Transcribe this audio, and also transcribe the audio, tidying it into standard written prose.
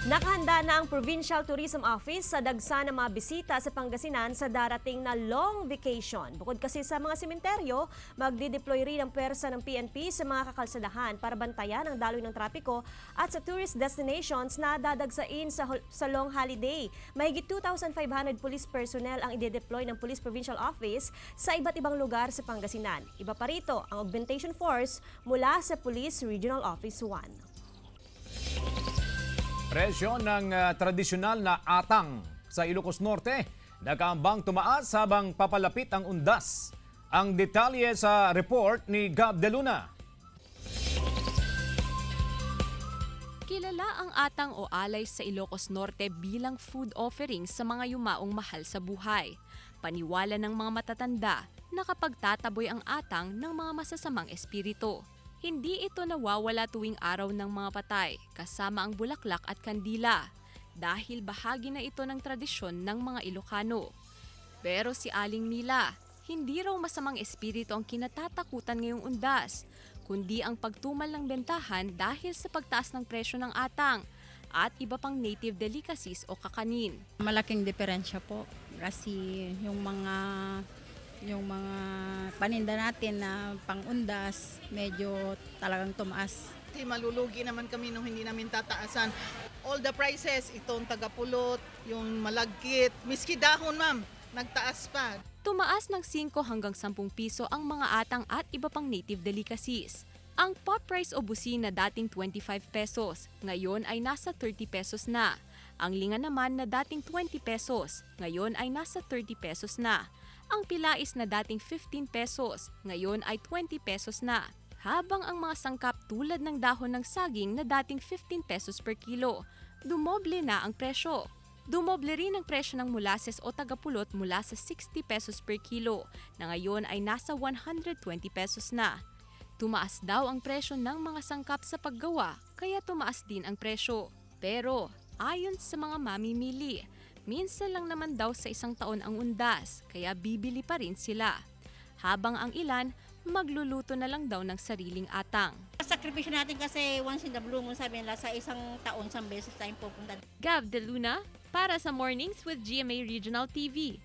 Nakahanda na ang Provincial Tourism Office sa dagsa ng mga bisita sa Pangasinan sa darating na long vacation. Bukod kasi sa mga sementeryo, magdi-deploy rin ang pwersa ng PNP sa mga kakalsadahan para bantayan ang daloy ng trapiko at sa tourist destinations na dadagsain sa long holiday. Mahigit 2,500 police personnel ang ide-deploy ng Police Provincial Office sa iba't ibang lugar sa Pangasinan. Iba pa rito ang augmentation force mula sa Police Regional Office 1. Presyo ng tradisyonal na atang sa Ilocos Norte, nakaambang tumaas habang papalapit ang undas. Ang detalye sa report ni Gab De Luna. Kilala ang atang o alay sa Ilocos Norte bilang food offering sa mga yumaong mahal sa buhay. Paniwala ng mga matatanda na kapag tataboy ang atang ng mga masasamang espiritu. Hindi ito nawawala tuwing araw ng mga patay, kasama ang bulaklak at kandila, dahil bahagi na ito ng tradisyon ng mga Ilocano. Pero si Aling Mila, hindi raw masamang espiritu ang kinatatakutan ngayong undas, kundi ang pagtumal ng bentahan dahil sa pagtaas ng presyo ng atang at iba pang native delicacies o kakanin. Malaking diferensya po kasi yung mga paninda natin na pangundas medyo talagang tumaas. Malulugi naman kami nung hindi namin tataasan. All the prices, itong tagapulot, yung malagkit, miski dahon ma'am, nagtaas pa. Tumaas ng 5 hanggang 10 piso ang mga atang at iba pang native delicacies. Ang pop rice o busina dating 25 pesos, ngayon ay nasa 30 pesos na. Ang linga naman na dating 20 pesos, ngayon ay nasa 30 pesos na. Ang pilais na dating 15 pesos, ngayon ay 20 pesos na. Habang ang mga sangkap tulad ng dahon ng saging na dating 15 pesos per kilo, dumoble na ang presyo. Dumoble rin ang presyo ng molasses o tagapulot mula sa 60 pesos per kilo, na ngayon ay nasa 120 pesos na. Tumaas daw ang presyo ng mga sangkap sa paggawa, kaya tumaas din ang presyo. Pero ayon sa mga mamimili, minsan lang naman daw sa isang taon ang undas, kaya bibili pa rin sila. Habang ang ilan, magluluto na lang daw ng sariling atang. Sakripisyo natin kasi once in the blue moon, sabi nila sa isang taon, isang beses tayong pupunta. Gab De Luna, para sa Mornings with GMA Regional TV.